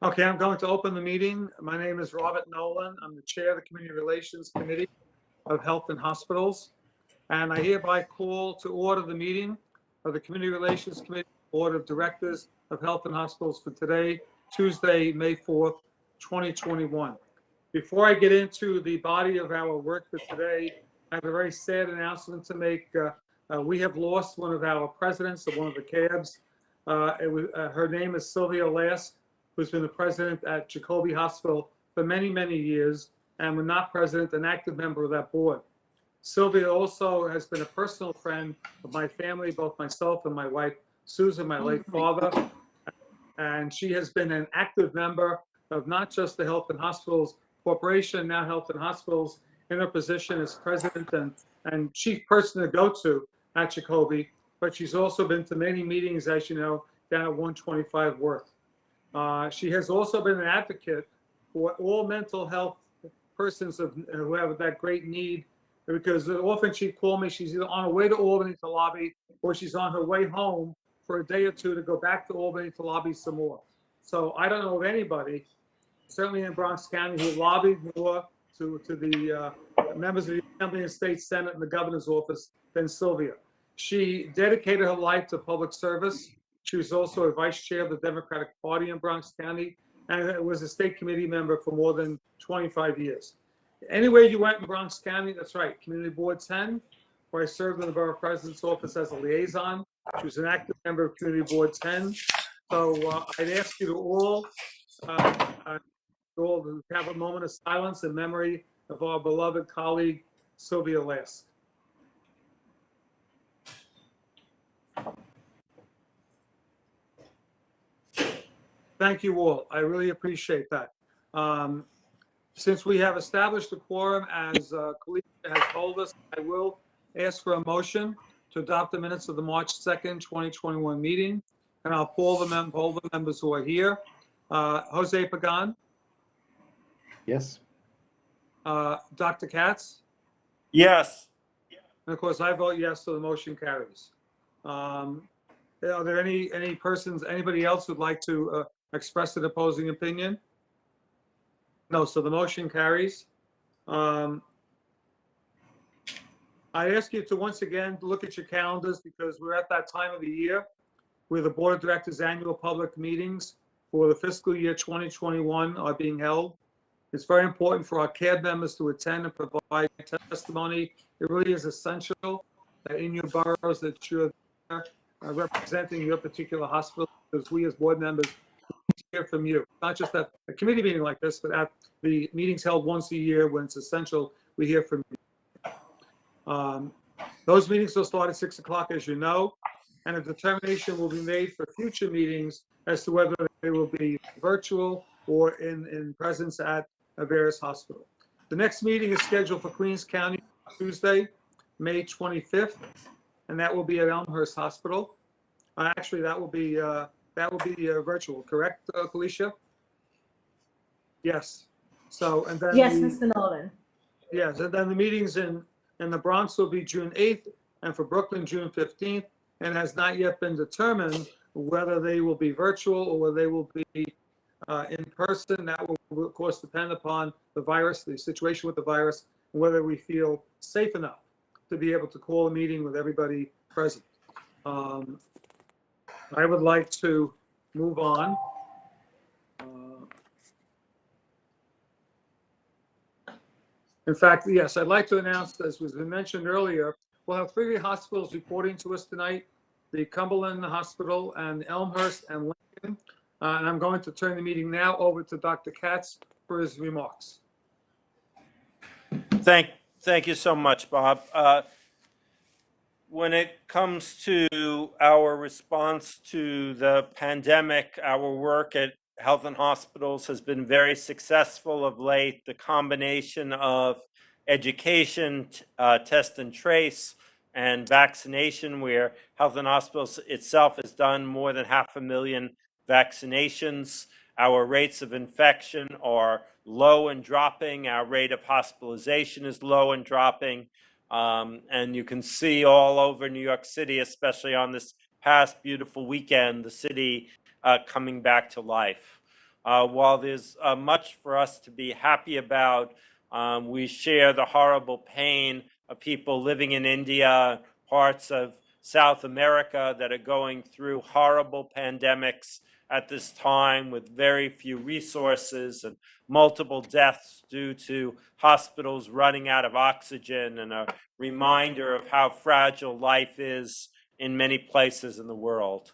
Okay, I'm going to open the meeting. My name is Robert Nolan. I'm the Chair of the Community Relations Committee of Health and Hospitals. And I hereby call to order the meeting of the Community Relations Committee Board of Directors of Health and Hospitals for today, Tuesday, May 4th, 2021. Before I get into the body of our work for today, I have a very sad announcement to make. We have lost one of our presidents of one of the CABs. Her name is Sylvia Lask, who's been the president at Jacoby Hospital for many, many years, and when not president, an active member of that board. Sylvia also has been a personal friend of my family, both myself and my wife, Susan, my late father. And she has been an active member of not just the Health and Hospitals Corporation, now Health and Hospitals, in her position as president and chief person to go to at Jacoby, but she's also been to many meetings, as you know, down at 125 Worth. She has also been an advocate for all mental health persons who have that great need, because often she'd call me, she's either on her way to Albany to lobby, or she's on her way home for a day or two to go back to Albany to lobby some more. So I don't know of anybody, certainly in Bronx County, who lobbied more to the members of the Assembly and State Senate and the governor's office than Sylvia. She dedicated her life to public service. She was also a vice chair of the Democratic Party in Bronx County, and was a state committee member for more than 25 years. Anywhere you went in Bronx County, that's right, Community Board 10, where I served in the borough president's office as a liaison. She was an active member of Community Board 10. So I'd ask you to all have a moment of silence in memory of our beloved colleague, Sylvia Lask. Thank you all. I really appreciate that. Since we have established a quorum, as Kalisha has told us, I will ask for a motion to adopt the minutes of the March 2nd, 2021 meeting. And I'll poll the members who are here. Jose Pagan? Yes. Dr. Katz? Yes. And of course, I vote yes, so the motion carries. Are there anybody else who'd like to express an opposing opinion? No, so the motion carries. I ask you to once again look at your calendars, because we're at that time of the year where the Board of Directors annual public meetings for the fiscal year 2021 are being held. It's very important for our CAB members to attend and provide testimony. It really is essential that in your boroughs that you're there, representing your particular hospital, because we as board members hear from you. Not just at a committee meeting like this, but at the meetings held once a year when it's essential we hear from you. Those meetings will start at 6 o'clock, as you know, and a determination will be made for future meetings as to whether they will be virtual or in presence at a various hospital. The next meeting is scheduled for Queens County Tuesday, May 25th, and that will be at Elmhurst Hospital. Actually, that will be virtual, correct, Kalisha? Yes. So, and then yes, Mr. Nolan. Yes, and then the meetings in the Bronx will be June 8th, and for Brooklyn, June 15th, and has not yet been determined whether they will be virtual or whether they will be in person. That will, of course, depend upon the virus, the situation with the virus, and whether we feel safe enough to be able to call a meeting with everybody present. I would like to move on. In fact, yes, I'd like to announce, as was mentioned earlier, we'll have 3 hospitals reporting to us tonight, the Cumberland Hospital and Elmhurst and Lincoln. And I'm going to turn the meeting now over to Dr. Katz for his remarks. Thank you so much, Bob. When it comes to our response to the pandemic, our work at Health and Hospitals has been very successful of late. The combination of education, test and trace, and vaccination, where Health and Hospitals itself has done more than 500,000 vaccinations. Our rates of infection are low and dropping. Our rate of hospitalization is low and dropping. And you can see all over New York City, especially on this past beautiful weekend, the city coming back to life. While there's much for us to be happy about, we share the horrible pain of people living in India, parts of South America that are going through horrible pandemics at this time with very few resources and multiple deaths due to hospitals running out of oxygen, and a reminder of how fragile life is in many places in the world.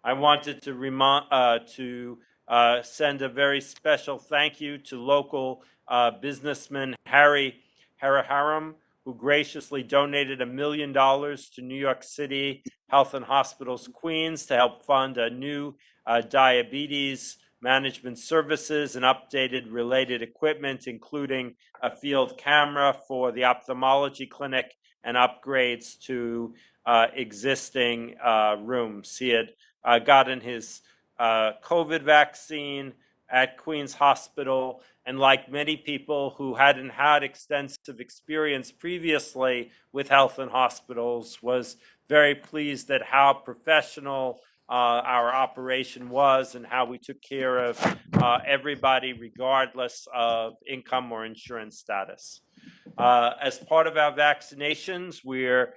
I wanted to send a very special thank you to local businessman Harry Haraharam, who graciously donated $1 million to New York City Health and Hospitals Queens to help fund a new diabetes management services and updated related equipment, including a field camera for the ophthalmology clinic and upgrades to existing rooms. He had gotten his COVID vaccine at Queens Hospital, and like many people who hadn't had extensive experience previously with health and hospitals, was very pleased at how professional our operation was and how we took care of everybody regardless of income or insurance status. As part of our vaccinations, we're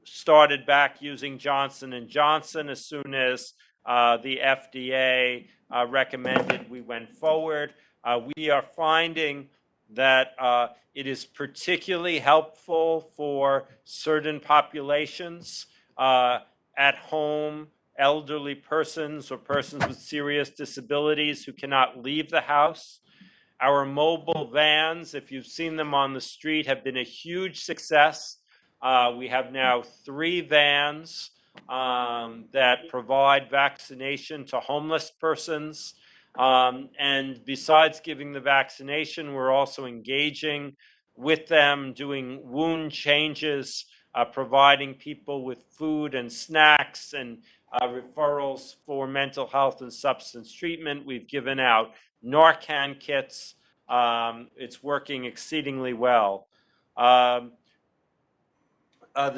started back using Johnson & Johnson as soon as the FDA recommended we went forward. We are finding that it is particularly helpful for certain populations, at home, elderly persons or persons with serious disabilities who cannot leave the house. Our mobile vans, if you've seen them on the street, have been a huge success. We have now 3 vans that provide vaccination to homeless persons. And besides giving the vaccination, we're also engaging with them, doing wound changes, providing people with food and snacks, and referrals for mental health and substance treatment. We've given out Narcan kits. It's working exceedingly well. The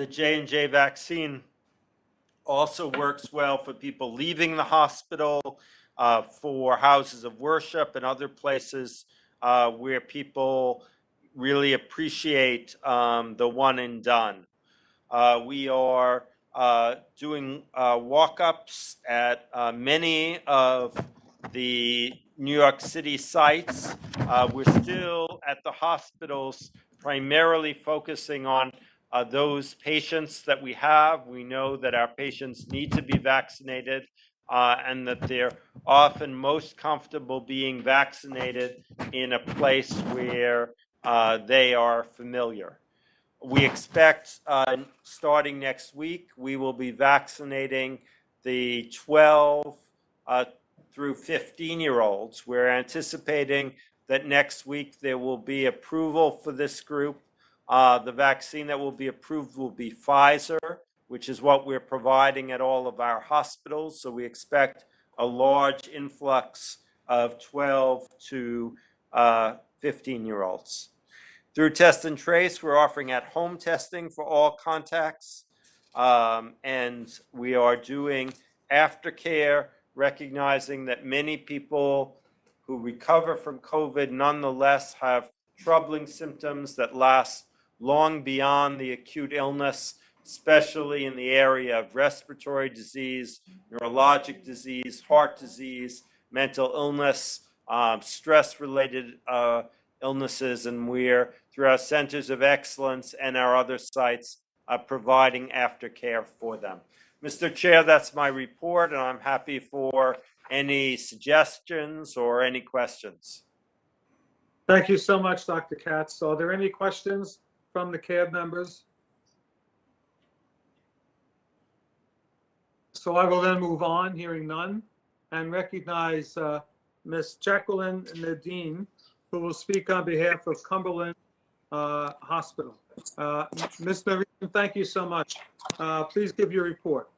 J&J vaccine also works well for people leaving the hospital, for houses of worship and other places where people really appreciate the one and done. We are doing walk-ups at many of the New York City sites. We're still at the hospitals primarily focusing on those patients that we have. We know that our patients need to be vaccinated, and that they're often most comfortable being vaccinated in a place where they are familiar. We expect starting next week, we will be vaccinating the 12 through 15-year-olds. We're anticipating that next week there will be approval for this group. The vaccine that will be approved will be Pfizer, which is what we're providing at all of our hospitals. So we expect a large influx of 12 to 15-year-olds. Through Test and Trace, we're offering at-home testing for all contacts, and we are doing aftercare, recognizing that many people who recover from COVID nonetheless have troubling symptoms that last long beyond the acute illness, especially in the area of respiratory disease, neurologic disease, heart disease, mental illness, stress-related illnesses, and we're, through our centers of excellence and our other sites, providing aftercare for them. Mr. Chair, that's my report, and I'm happy for any suggestions or any questions. Thank you so much, Dr. Katz. So are there any questions from the CAB members? So I will then move on, hearing none, and recognize Ms. Jacqueline Nadine, who will speak on behalf of Cumberland Hospital. Ms. Nadine, thank you so much. Please give your report.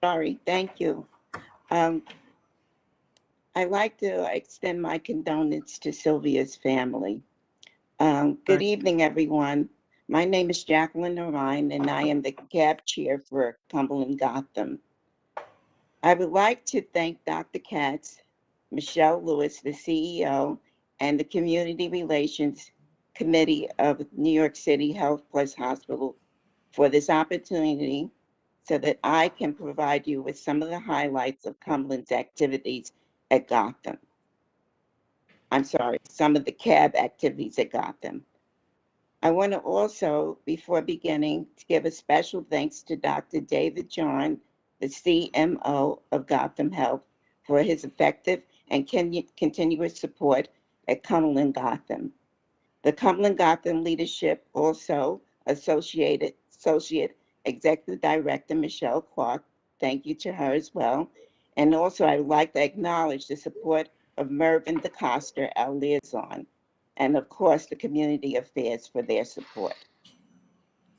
Sorry, thank you. I'd like to extend my condolence to Sylvia's family. Good evening, everyone. My name is Jacqueline Narine, and I am the CAB chair for Cumberland Gotham. I would like to thank Dr. Katz, Michelle Lewis, the CEO, and the Community Relations Committee of New York City Health Plus Hospital for this opportunity so that I can provide you with some of the highlights of Cumberland's activities at Gotham. I'm sorry, some of the CAB activities at Gotham. I want to also, before beginning, to give a special thanks to Dr. David John, the CMO of Gotham Health, for his effective and continuous support at Cumberland Gotham. The Cumberland Gotham leadership also Associate Executive Director Michelle Clark, thank you to her as well. And also I would like to acknowledge the support of Mervyn DeCoster, our liaison, and of course the Community Affairs for their support.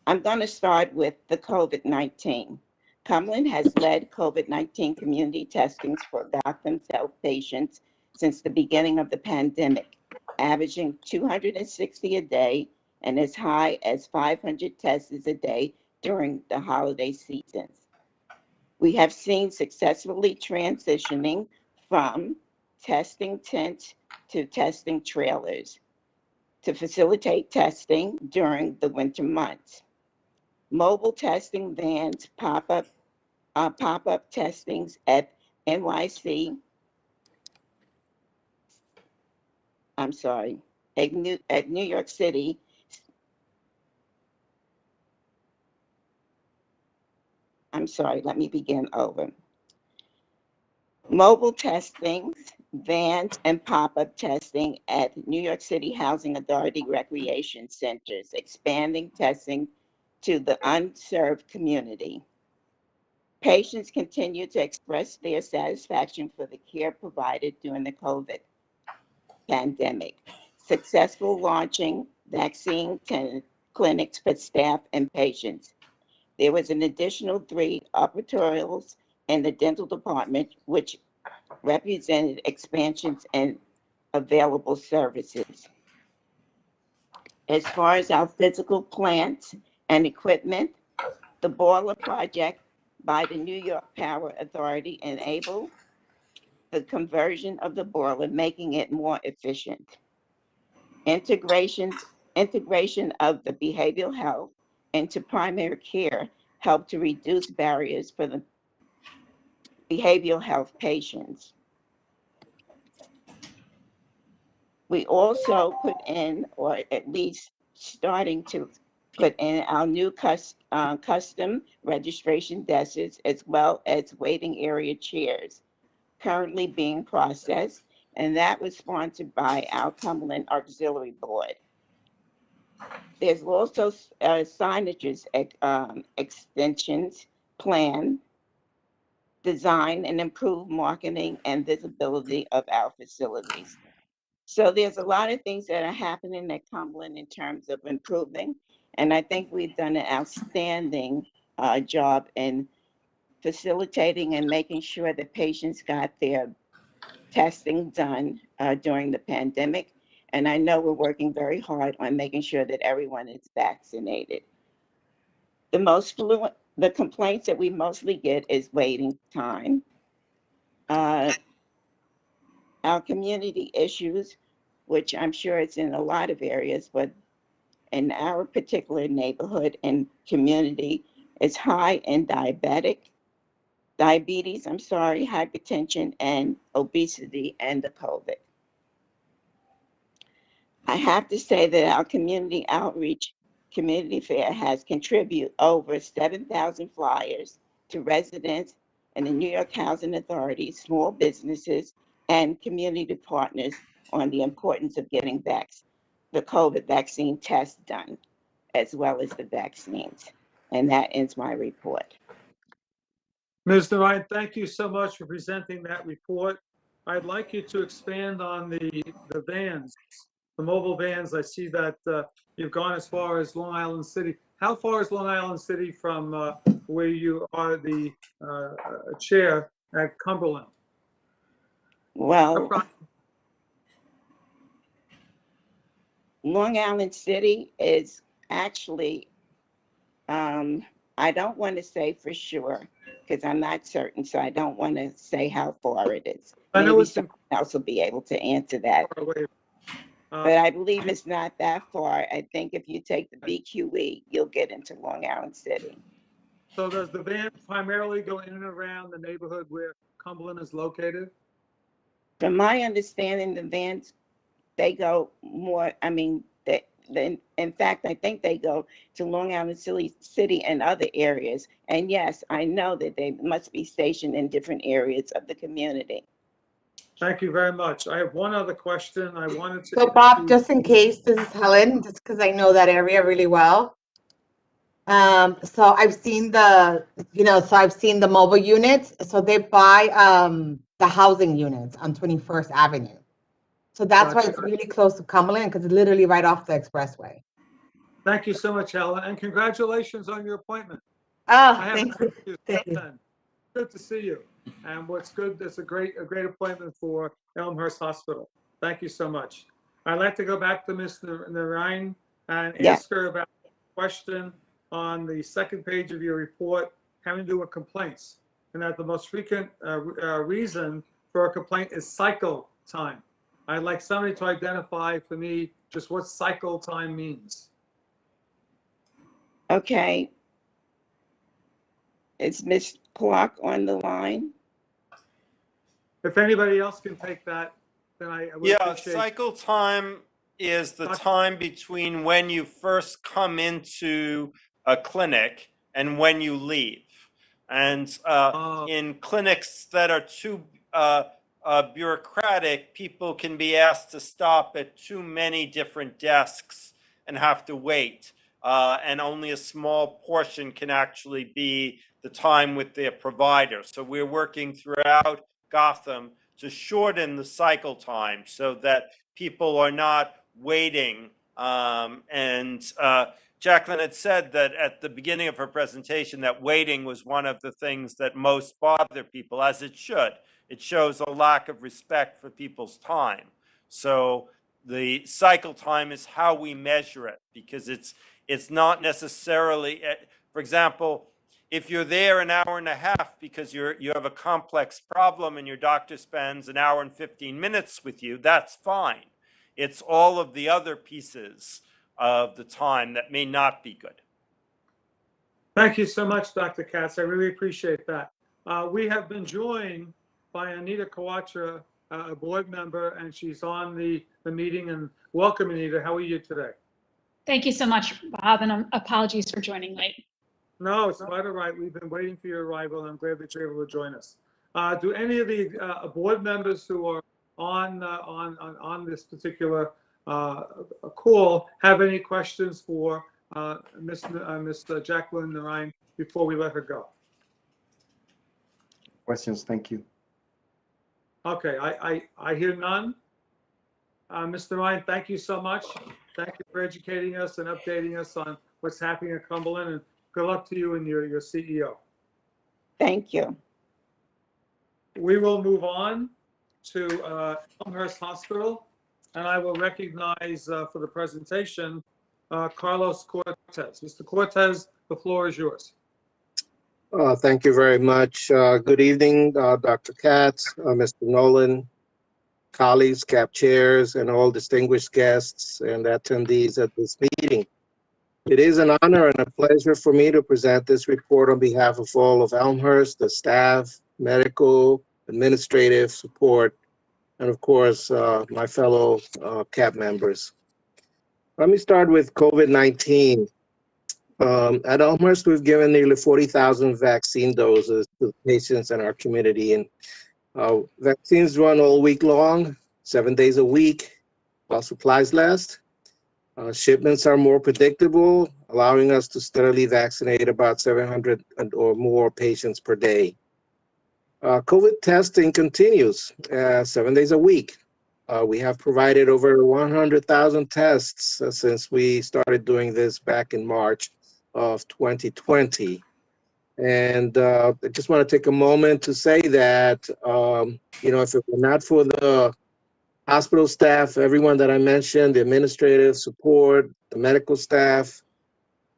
I'm going to start with the COVID-19. Cumberland has led COVID-19 community testings for Gotham's health patients since the beginning of the pandemic, averaging 260 a day and as high as 500 tests a day during the holiday seasons. We have seen successfully transitioning from testing tents to testing trailers to facilitate testing during the winter months. Mobile testing vans, pop-up testings at NYC, at New York City, let me begin over. Mobile testings, vans, and pop-up testing at New York City Housing Authority recreation centers, expanding testing to the unserved community. Patients continue to express their satisfaction for the care provided during the COVID pandemic. Successful launching vaccine clinics for staff and patients. There was an additional 3 operatorials in the dental department, which represented expansions and available services. As far as our physical plants and equipment, the boiler project by the New York Power Authority enabled the conversion of the boiler, making it more efficient. Integration of the behavioral health into primary care helped to reduce barriers for the behavioral health patients. We also put in, or at least starting to put in, our new custom registration desks as well as waiting area chairs currently being processed, and that was sponsored by our Cumberland Auxiliary Board. There's also signages, extensions, plan, design, and improve marketing and visibility of our facilities. So there's a lot of things that are happening at Cumberland in terms of improving, and I think we've done an outstanding job in facilitating and making sure that patients got their testing done during the pandemic. And I know we're working very hard on making sure that everyone is vaccinated. The complaints that we mostly get is waiting time. Our community issues, which I'm sure it's in a lot of areas, but in our particular neighborhood and community, is high in diabetes, hypertension, and obesity, and the COVID. I have to say that our community outreach community fair has contributed over 7,000 flyers to residents and the New York Housing Authority, small businesses, and community partners on the importance of getting the COVID vaccine test done, as well as the vaccines. And that ends my report. Ms. Devine, thank you so much for presenting that report. I'd like you to expand on the vans, the mobile vans. I see that you've gone as far as Long Island City. How far is Long Island City from where you are the chair at Cumberland? Well, Long Island City is actually I don't want to say for sure because I'm not certain, so I don't want to say how far it is. I know Maybe it's someone else will be able to answer that. far away. But I believe it's not that far. I think if you take the BQE, you'll get into Long Island City. So does the van primarily go in and around the neighborhood where Cumberland is located? From my understanding, the vans, they go more, I mean, in fact, I think they go to Long Island City and other areas. And yes, I know that they must be stationed in different areas of the community. Thank you very much. I have one other question. I wanted to. So Bob, just in case, this is Helen, just because I know that area really well. So I've seen I've seen the mobile units. So they buy the housing units on 21st Avenue. So that's why Gotcha. it's really close to Cumberland because it's literally right off the expressway. Thank you so much, Helen, and congratulations on your appointment. Oh, I haven't thank you. heard from you Thank since you. then. Good to see you. And what's good, it's a great appointment for Elmhurst Hospital. Thank you so much. I'd like to go back to Ms. Narine and Yes. ask her about a question on the second page of your report having to do with complaints. And that the most frequent reason for a complaint is cycle time. I'd like somebody to identify for me just what cycle time means. Okay. Is Ms. Clark on the line? If anybody else can take that, then I would Yeah, appreciate. cycle time is the time between when you first come into a clinic and when you leave. And in clinics that are too bureaucratic, people can be asked to stop at too many different desks and have to wait. And only a small portion can actually be the time with their provider. So we're working throughout Gotham to shorten the cycle time so that people are not waiting. Jacqueline had said that at the beginning of her presentation that waiting was one of the things that most bother people, as it should. It shows a lack of respect for people's time. So the cycle time is how we measure it, because it's not necessarily, for example, if you're there an hour and a half because you have a complex problem and your doctor spends an hour and 15 minutes with you, that's fine. It's all of the other pieces of the time that may not be good. Thank you so much, Dr. Katz. I really appreciate that. We have been joined by Anita Kawatra, a board member, and she's on the meeting. And welcome, Anita. How are you today? Thank you so much, Bob, and apologies for joining late. No, it's quite all right. We've been waiting for your arrival, and I'm glad that you're able to join us. Do any of the board members who are on this particular call have any questions for Ms. Jacqueline Narine before we let her go? Questions? Thank you. Okay, I hear none. Mr. Ryan, thank you so much. Thank you for educating us and updating us on what's happening at Cumberland, and good luck to you and your CEO. Thank you. We will move on to Elmhurst Hospital, and I will recognize for the presentation Carlos Cortez. Mr. Cortez, the floor is yours. Thank you very much. Good evening, Dr. Katz, Mr. Nolan, colleagues, CAP chairs, and all distinguished guests and attendees at this meeting. It is an honor and a pleasure for me to present this report on behalf of all of Elmhurst, the staff, medical, administrative support, and of course, my fellow CAP members. Let me start with COVID-19. At Elmhurst, we've given nearly 40,000 vaccine doses to patients in our community, and vaccines run all week long, 7 days a week, while supplies last. Shipments are more predictable, allowing us to steadily vaccinate about 700 or more patients per day. COVID testing continues 7 days a week. We have provided over 100,000 tests since we started doing this back in March of 2020. And I just want to take a moment to say that, if it were not for the hospital staff, everyone that I mentioned, the administrative support, the medical staff,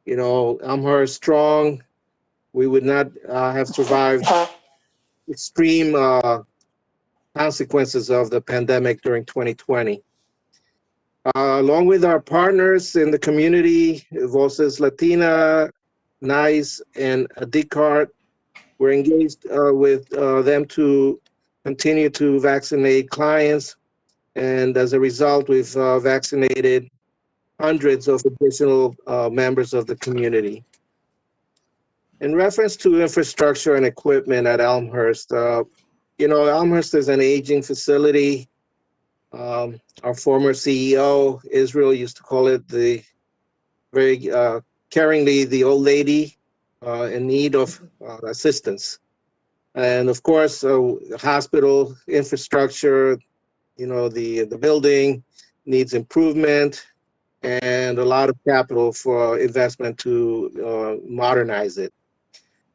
Elmhurst strong, we would not have survived extreme consequences of the pandemic during 2020. Along with our partners in the community, Voces Latina, NICE, and DCART, we're engaged with them to continue to vaccinate clients. And as a result, we've vaccinated hundreds of additional members of the community. In reference to infrastructure and equipment at Elmhurst, Elmhurst is an aging facility. Our former CEO, Israel, used to call it very caringly the old lady in need of assistance. And of course, hospital infrastructure, the building needs improvement and a lot of capital for investment to modernize it.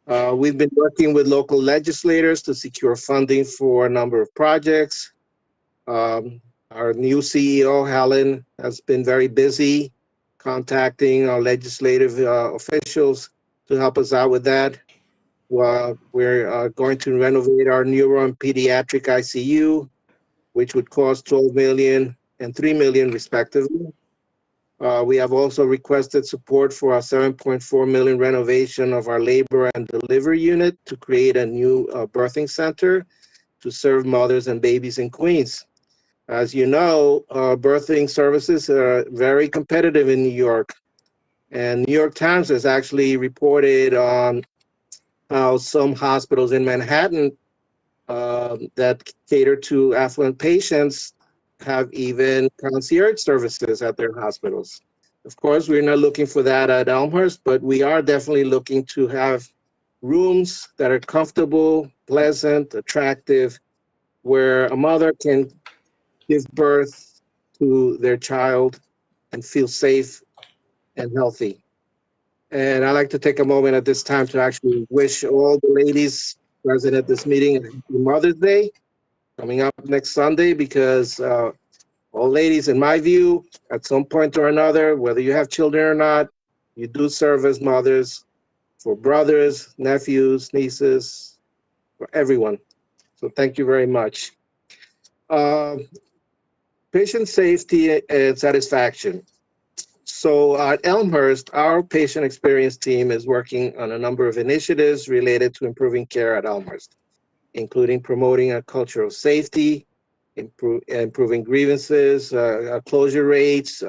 We've been working with local legislators to secure funding for a number of projects. Our new CEO, Helen, has been very busy contacting our legislative officials to help us out with that. We're going to renovate our neuro and pediatric ICU, which would cost $12 million and $3 million respectively. We have also requested support for our $7.4 million renovation of our labor and delivery unit to create a new birthing center to serve mothers and babies in Queens. As you know, birthing services are very competitive in New York. And New York Times has actually reported on how some hospitals in Manhattan that cater to affluent patients have even concierge services at their hospitals. Of course, we're not looking for that at Elmhurst, but we are definitely looking to have rooms that are comfortable, pleasant, attractive, where a mother can give birth to their child and feel safe and healthy. And I'd like to take a moment at this time to actually wish all the ladies present at this meeting a happy Mother's Day coming up next Sunday, because all ladies, in my view, at some point or another, whether you have children or not, you do serve as mothers for brothers, nephews, nieces, for everyone. So thank you very much. Patient safety and satisfaction. So at Elmhurst, our patient experience team is working on a number of initiatives related to improving care at Elmhurst, including promoting a culture of safety, improving grievances, closure rates,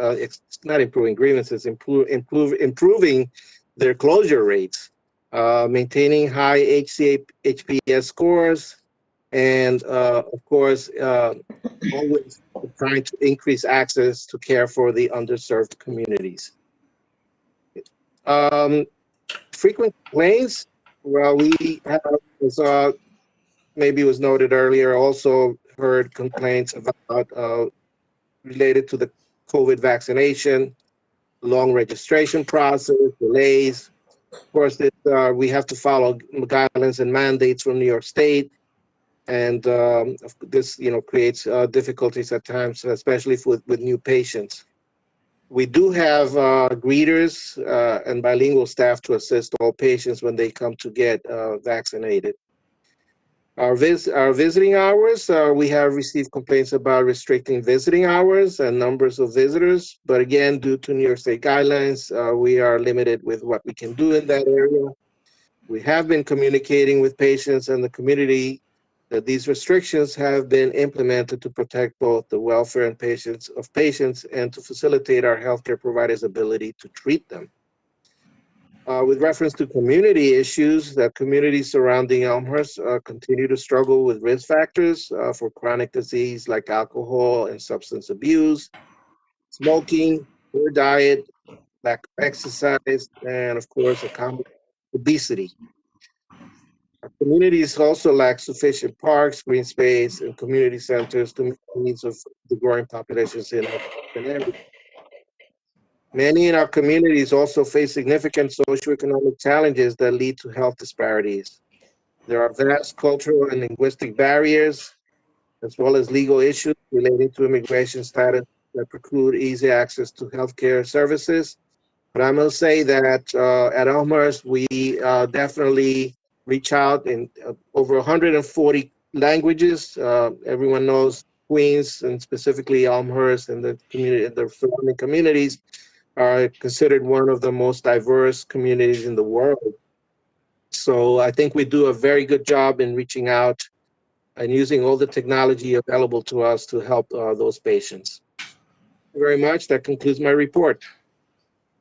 not improving grievances, improving their closure rates, maintaining high HPS scores, and of course, always trying to increase access to care for the underserved communities. Frequent complaints, well, we have, as maybe was noted earlier, also heard complaints about related to the COVID vaccination, long registration process, delays. Of course, we have to follow guidelines and mandates from New York State. And this, creates difficulties at times, especially with new patients. We do have greeters and bilingual staff to assist all patients when they come to get vaccinated. Our visiting hours, we have received complaints about restricting visiting hours and numbers of visitors. But again, due to New York State guidelines, we are limited with what we can do in that area. We have been communicating with patients and the community that these restrictions have been implemented to protect both the welfare and patients and to facilitate our healthcare providers' ability to treat them. With reference to community issues, the communities surrounding Elmhurst continue to struggle with risk factors for chronic disease like alcohol and substance abuse, smoking, poor diet, lack of exercise, and of course, obesity. Our communities also lack sufficient parks, green space, and community centers to meet the needs of the growing populations in our area. Many in our communities also face significant socioeconomic challenges that lead to health disparities. There are vast cultural and linguistic barriers, as well as legal issues relating to immigration status that preclude easy access to healthcare services But I must say that at Elmhurst, we definitely reach out in over 140 languages. Everyone knows Queens and specifically Elmhurst and the community, the surrounding communities are considered one of the most diverse communities in the world. So I think we do a very good job in reaching out and using all the technology available to us to help those patients. Thank you very much. That concludes my report.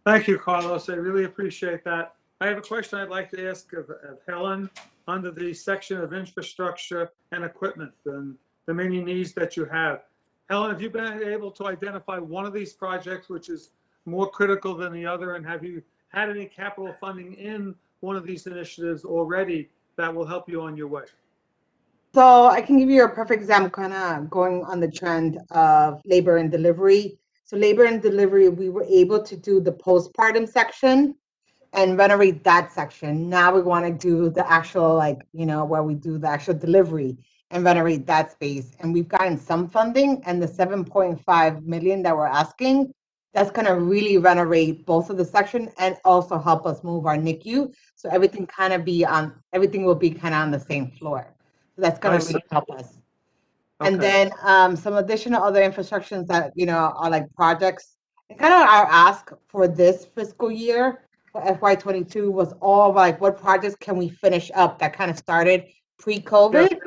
Thank you, Carlos. I really appreciate that. I have a question I'd like to ask of Helen under the section of infrastructure and equipment and the many needs that you have. Helen, have you been able to identify one of these projects which is more critical than the other? And have you had any capital funding in one of these initiatives already that will help you on your way? So I can give you a perfect example, kind of going on the trend of labor and delivery. So labor and delivery, we were able to do the postpartum section and renovate that section. Now we want to do the actual, like, where we do the actual delivery and renovate that space. And we've gotten some funding, and the 7.5 million that we're asking, that's going to really renovate both of the section and also help us move our NICU. So everything will be kind of on the same floor. So that's going to really help us. And Okay. then some additional other infrastructures that, are like projects. And kind of our ask for this fiscal year for FY22 was all like, what projects can we finish up that kind of started pre-COVID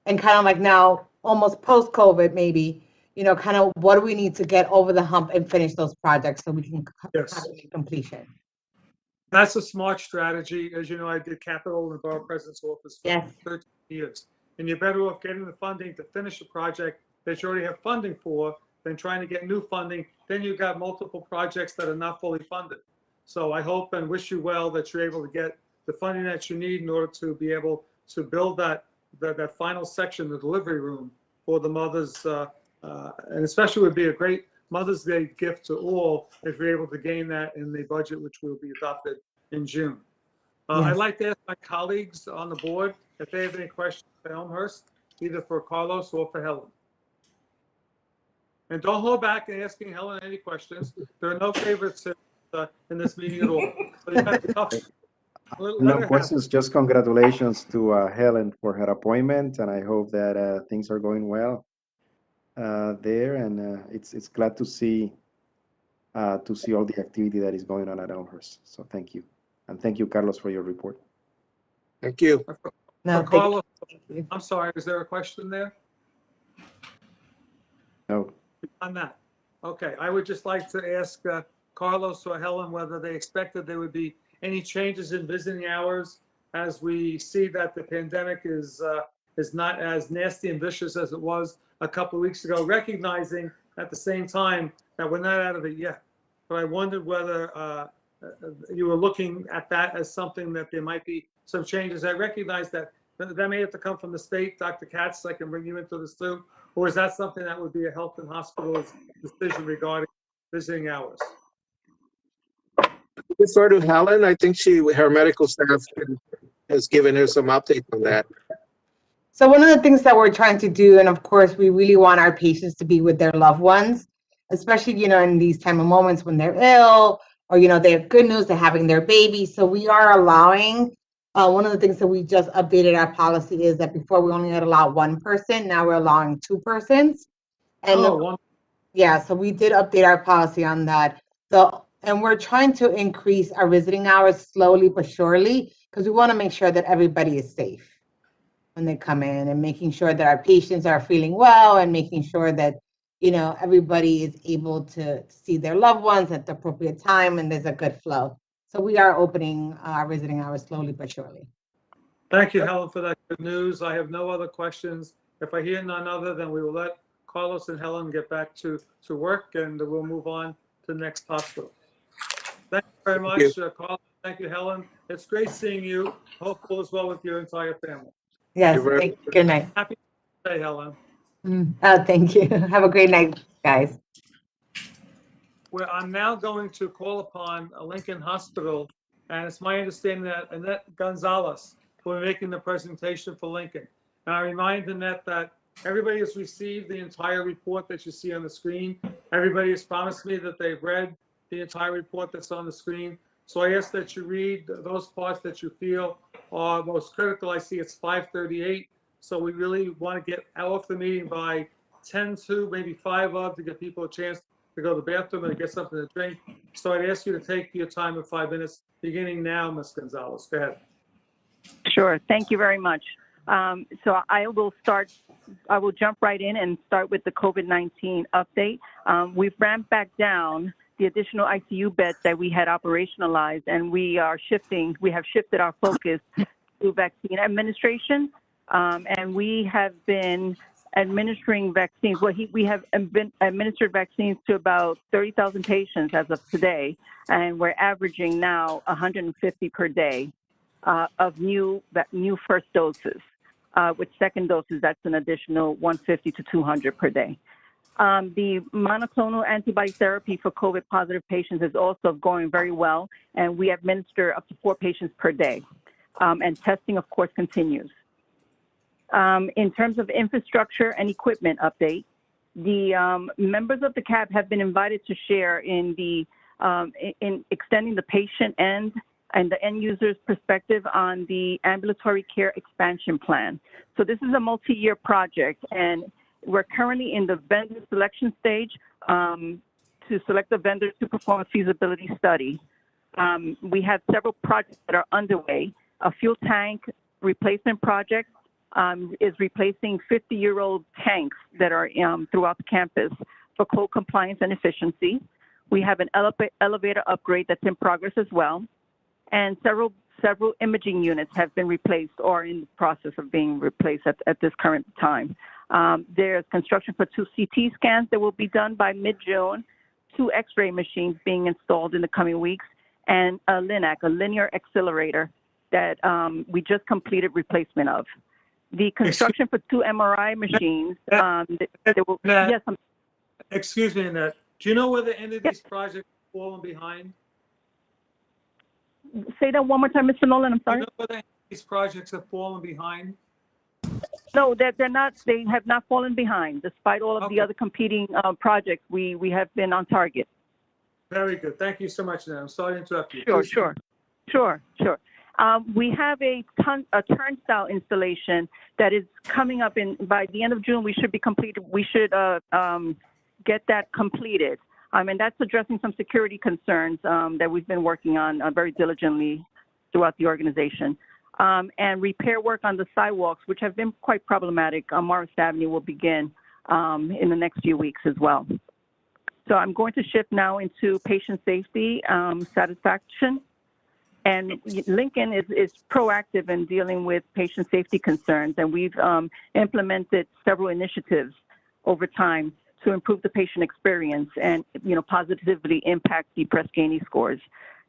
and kind of like now almost post-COVID maybe, kind of what do we need to get over the hump and finish those projects so we can have completion. That's a smart strategy. As you know, I did capital in the Borough President's office for 13 years. And you're better off getting the funding to finish a project that you already have funding for than trying to get new funding. Then you've got multiple projects that are not fully funded. So I hope and wish you well that you're able to get the funding that you need in order to be able to build that final section, the delivery room for the mothers. And especially would be a great Mother's Day gift to all if we're able to gain that in the budget, which will be adopted in June. I'd like to ask my colleagues on the board if they have any questions for Elmhurst, either for Carlos or for Helen. And don't hold back in asking Helen any questions. There are no favorites in this meeting at all. So you have to tough. No questions, just congratulations to Helen for her appointment, and I hope that things are going well there, and it's glad to see all the activity that is going on at Elmhurst. So thank you, and thank you, Carlos, for your report. Thank you. No, Carlos, I'm sorry, is there a question there? No. On that. Okay, I would just like to ask Carlos or Helen whether they expected there would be any changes in visiting hours as we see that the pandemic is not as nasty and vicious as it was a couple of weeks ago, recognizing at the same time that we're not out of it yet. But I wondered whether you were looking at that as something that there might be some changes. I recognize that may have to come from the state. Dr. Katz, I can bring you into this too. Or is that something that would be a health and hospital's decision regarding visiting hours? Defer to Helen. I think her medical staff has given her some updates on that. So one of the things that we're trying to do, and of course, we really want our patients to be with their loved ones, especially, in these time of moments when they're ill or, they have good news, they're having their baby. So we are allowing, one of the things that we just updated our policy is that before we only had allowed one person, now we're allowing 2 persons. And so we did update our policy on that. And we're trying to increase our visiting hours slowly but surely because we want to make sure that everybody is safe when they come in, and making sure that our patients are feeling well, and making sure that, everybody is able to see their loved ones at the appropriate time and there's a good flow. So we are opening our visiting hours slowly but surely. Thank you, Helen, for that good news. I have no other questions. If I hear none other, then we will let Carlos and Helen get back to work, and we'll move on to the next hospital. Thank you very much, Carlos. Thank you, Helen. It's great seeing you. Hope all is well with your entire family. Yes, thank you. Good night. Happy birthday, Helen. Oh, thank you. Have a great night, guys. Well, I'm now going to call upon Lincoln Hospital, and it's my understanding that Annette Gonzalez will be making the presentation for Lincoln. And I remind Annette that everybody has received the entire report that you see on the screen. Everybody has promised me that they've read the entire report that's on the screen. So I ask that you read those parts that you feel are most critical. I see it's 5:38, so we really want to get off the meeting by 10 to, maybe 5 of, to give people a chance to go to the bathroom and get something to drink. So I'd ask you to take your time of 5 minutes, beginning now, Ms. Gonzalez. Go ahead. Sure. Thank you very much. So I will jump right in and start with the COVID-19 update. We've ramped back down the additional ICU beds that we had operationalized, and we have shifted our focus to vaccine administration. And we have been administering vaccines. Well, we have been administered vaccines to about 30,000 patients as of today, and we're averaging now 150 per day of new first doses. With second doses, that's an additional 150 to 200 per day. The monoclonal antibody therapy for COVID positive patients is also going very well, and we administer up to 4 patients per day. And testing, of course, continues. In terms of infrastructure and equipment update, the members of the CAB have been invited to share in extending the patient and the end user's perspective on the ambulatory care expansion plan. So this is a multi-year project, and we're currently in the vendor selection stage to select the vendors to perform a feasibility study. We have several projects that are underway. A fuel tank replacement project is replacing 50-year-old tanks that are throughout the campus for code compliance and efficiency. We have an elevator upgrade that's in progress as well. And several imaging units have been replaced or in the process of being replaced at this current time. There's construction for 2 CT scans that will be done by mid-June, 2 X-ray machines being installed in the coming weeks, and a LINAC, a linear accelerator, that we just completed replacement of. The construction for 2 MRI machines. Yes. Excuse me, Annette. Do you know whether any of these projects have fallen behind? Say that one more time, Mr. Nolan. I'm sorry. Do you know whether any of these projects have fallen behind? No, they're not. They have not fallen behind, despite all of the other competing projects. We have been on target. Very good. Thank you so much, Annette. I'm sorry to interrupt you. Sure. We have a turnstile installation that is coming up by the end of June. We should be completed. We should get that completed. And that's addressing some security concerns that we've been working on very diligently throughout the organization. And repair work on the sidewalks, which have been quite problematic on Morris Avenue, will begin in the next few weeks as well. So I'm going to shift now into patient safety satisfaction. And Lincoln is proactive in dealing with patient safety concerns, and we've implemented several initiatives over time to improve the patient experience and, positively impact the Press Ganey scores.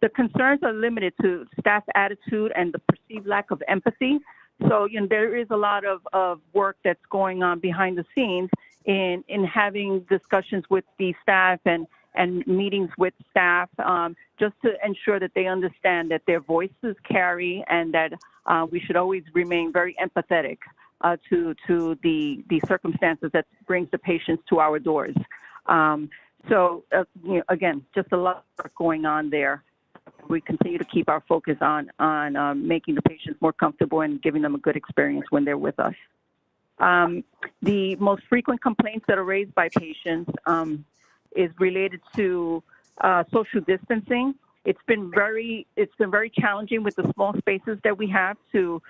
The concerns are limited to staff attitude and the perceived lack of empathy. So, there is a lot of work that's going on behind the scenes in having discussions with the staff and meetings with staff, just to ensure that they understand that their voices carry and that we should always remain very empathetic to the circumstances that brings the patients to our doors. Again, just a lot of work going on there. We continue to keep our focus on making the patients more comfortable and giving them a good experience when they're with us. The most frequent complaints that are raised by patients is related to social distancing. It's been very challenging with the small spaces that we have to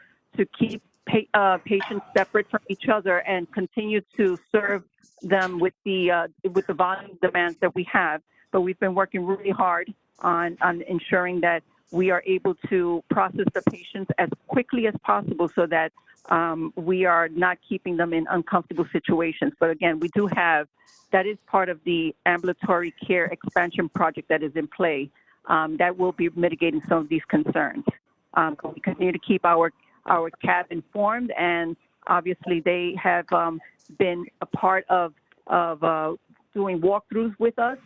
keep patients separate from each other and continue to serve them with the volume demands that we have. But we've been working really hard on ensuring that we are able to process the patients as quickly as possible so that we are not keeping them in uncomfortable situations. But again, that is part of the ambulatory care expansion project that is in play that will be mitigating some of these concerns. We continue to keep our CAB informed, and obviously they have been a part of doing walkthroughs with us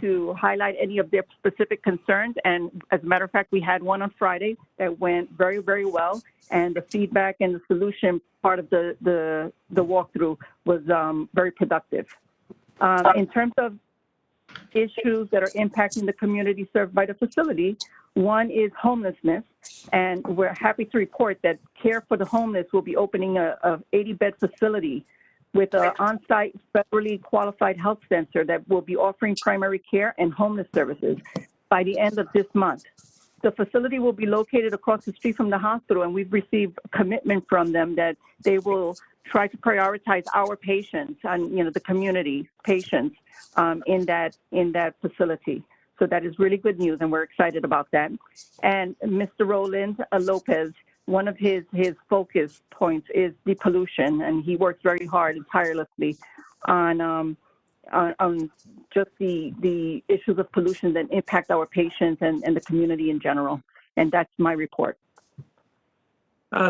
to highlight any of their specific concerns. And as a matter of fact, we had one on Friday that went very, very well. And the feedback and the solution part of the walkthrough was very productive. In terms of issues that are impacting the community served by the facility. One is homelessness, and we're happy to report that Care for the Homeless will be opening a 80-bed facility with an on-site federally qualified health center that will be offering primary care and homeless services by the end of this month. The facility will be located across the street from the hospital, and we've received a commitment from them that they will try to prioritize our patients and, you know, the community patients in that facility. So that is really good news, and we're excited about that. And Mr. Roland Lopez, one of his focus points is the pollution, and he works very hard and tirelessly on just the issues of pollution that impact our patients and the community in general. And that's my report.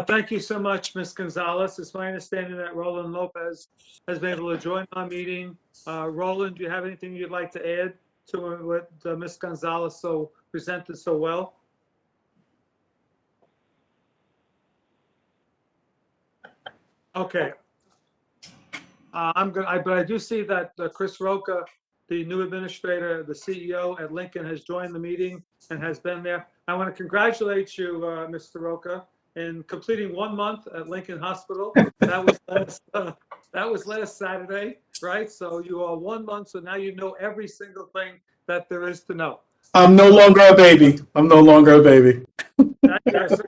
Thank you so much, Ms. Gonzalez. It's my understanding that Roland Lopez has been able to join our meeting. Roland, do you have anything you'd like to add to what Ms. Gonzalez presented so well? Okay. but I do see that Chris Roca, the new administrator, the CEO at Lincoln, has joined the meeting and has been there. I want to congratulate you, Mr. Roca, in completing 1 month at Lincoln Hospital. That was last Saturday, right? So you are 1 month, so now you know every single thing that there is to know. I'm no longer a baby. I'm no longer a baby. Yes.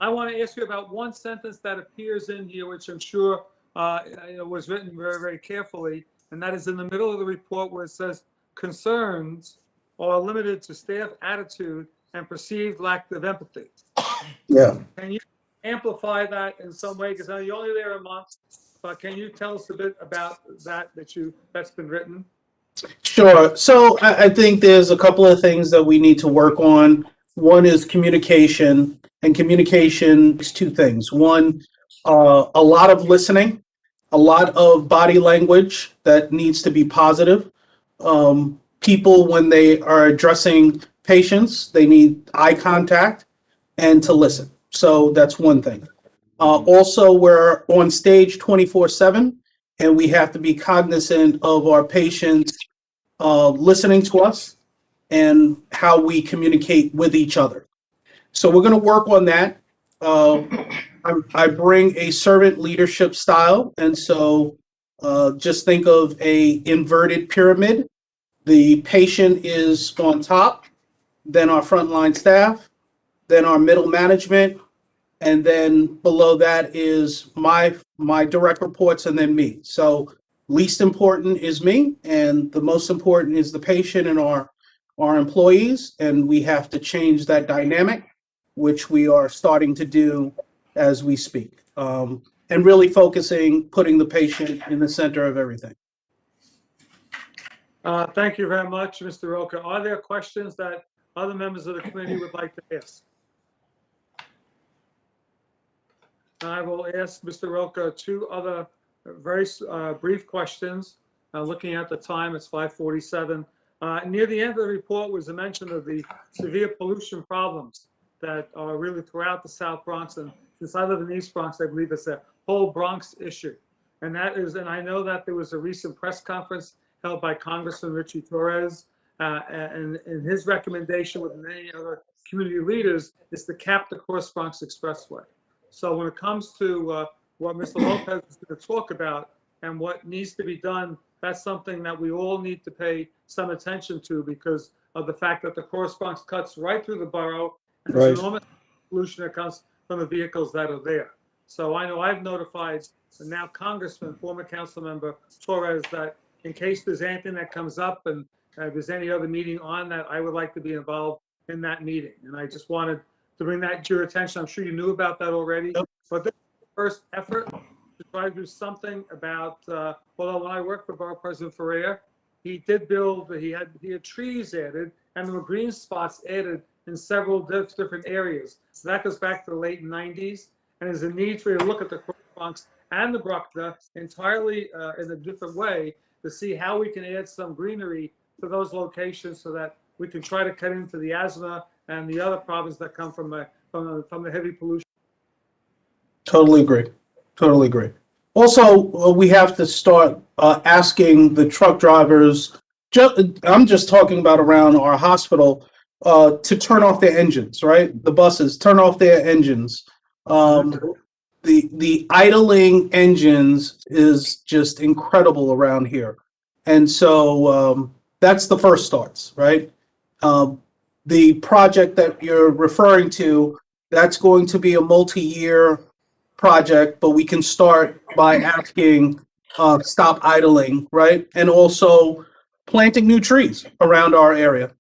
I want to ask you about one sentence that appears in here, which I'm sure was written very, very carefully, and that is in the middle of the report where it says concerns are limited to staff attitude and perceived lack of empathy. Yeah. Can you amplify that in some way? Because you're only there a month, but can you tell us a bit about that's been written? Sure. So I think there's a couple of things that we need to work on. One is communication, and communication is two things. One, a lot of listening, a lot of body language that needs to be positive. People, when they are addressing patients, they need eye contact and to listen. So that's one thing. Also, we're on stage 24/7, and we have to be cognizant of our patients listening to us and how we communicate with each other. So we're going to work on that. I bring a servant leadership style, and so just think of a inverted pyramid. The patient is on top, then our frontline staff, then our middle management, and then below that is my direct reports, and then me. So least important is me, and the most important is the patient and our employees, and we have to change that dynamic, which we are starting to do as we speak, and really putting the patient in the center of everything. Thank you very much, Mr. Roca. Are there questions that other members of the committee would like to ask? I will ask Mr. Roca two other very brief questions. Looking at the time, it's 5:47. Near the end of the report was a mention of the severe pollution problems that are really throughout the South Bronx. And since I live in the East Bronx, I believe it's a whole Bronx issue. And I know that there was a recent press conference held by Congressman Richie Torres, and his recommendation with many other community leaders is to cap the Cross Bronx Expressway. So when it comes to what Mr. Lopez is going to talk about and what needs to be done, that's something that we all need to pay some attention to because of the fact that the Cross Bronx cuts right through the borough, and there's enormous pollution that comes from the vehicles that are there. So I know I've notified the now Congressman, former council member Torres, that in case there's anything that comes up and if there's any other meeting on that, I would like to be involved in that meeting. And I just wanted to bring that to your attention. I'm sure you knew about that already, but this is the first effort to try to do something about, although when I worked for Borough President Ferrer, he did build, he had trees added and there were green spots added in several different areas. So that goes back to the late 90s. And there's a need for you to look at the Cross Bronx and the Bruckner entirely in a different way to see how we can add some greenery to those locations so that we can try to cut into the asthma and the other problems that come from the heavy pollution. Totally agree. Totally agree. Also, we have to start asking the truck drivers I'm just talking about around our hospital, to turn off their engines, right? The buses turn off their engines. The idling engines is just incredible around here. And so that's the first starts, right? The project that you're referring to, that's going to be a multi-year project, but we can start by asking, stop idling, right? And also planting new trees around our area.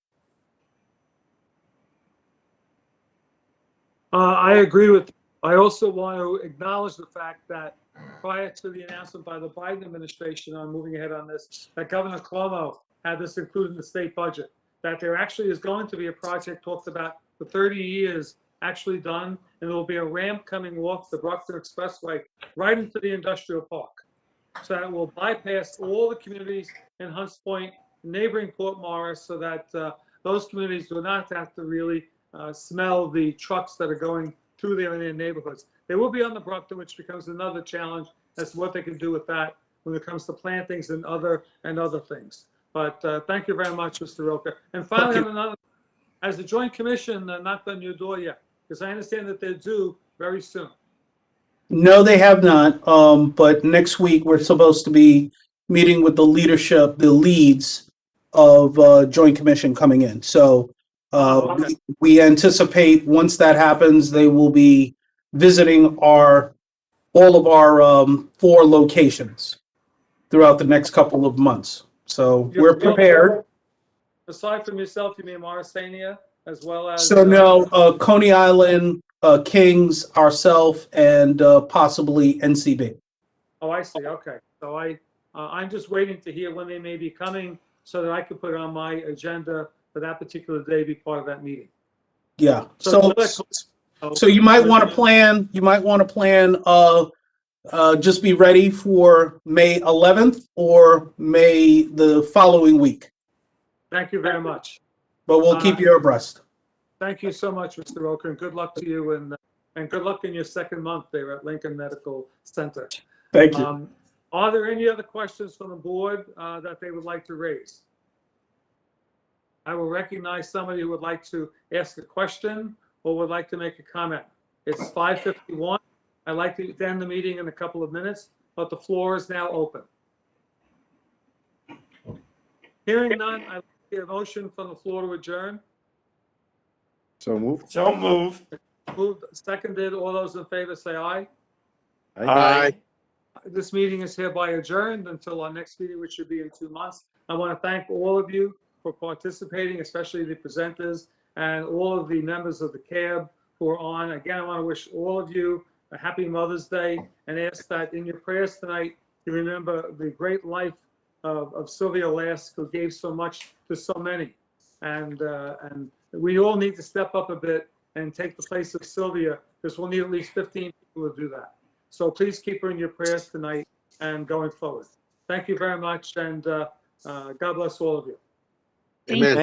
I agree with. I also want to acknowledge the fact that prior to the announcement by the Biden administration on moving ahead on this, that Governor Cuomo had this included in the state budget, that there actually is going to be a project talked about for 30 years actually done, and there will be a ramp coming off the Bruckner Expressway right into the industrial park. So that will bypass all the communities in Hunts Point, neighboring Port Morris, so that those communities do not have to really smell the trucks that are going through there in their neighborhoods. They will be on the Bruckner, which becomes another challenge as to what they can do with that when it comes to plantings and other things. But thank you very much, Mr. Roker. And finally, on another, has the Joint Commission knocked on your door yet? Because I understand that they're due very soon. No, they have not. But next week we're supposed to be meeting with the leadership, the leads of Joint Commission coming in. So Okay. we anticipate once that happens, they will be visiting all of our 4 locations throughout the next couple of months. So we're prepared. Aside from yourself, you mean Morrisania as well as? So no, Coney Island, Kings, ourself, and possibly NCB. Oh, I see. Okay. So I'm just waiting to hear when they may be coming so that I can put it on my agenda for that particular day, be part of that meeting. Yeah. So So you might want to plan. You might want to plan. Just be ready for May 11th or May the following week. Thank you very much. But we'll keep you abreast. Thank you so much, Mr. Roker, and good luck to you, and good luck in your second month there at Lincoln Medical Center. Thank you. Are there any other questions from the board that they would like to raise? I will recognize somebody who would like to ask a question or would like to make a comment. It's 5:51. I'd like to end the meeting in a couple of minutes, but the floor is now open. Hearing none, I get a motion from the floor to adjourn. So moved. So moved. Moved, seconded. All those in favor say aye. Aye. This meeting is hereby adjourned until our next meeting, which should be in 2 months. I want to thank all of you for participating, especially the presenters and all of the members of the CAB who are on. Again, I want to wish all of you a happy Mother's Day and ask that in your prayers tonight, you remember the great life of Sylvia Lask, who gave so much to so many. And we all need to step up a bit and take the place of Sylvia, because we'll need at least 15 people to do that. So please keep her in your prayers tonight and going forward. Thank you very much, and God bless all of you. Thank you. Amen.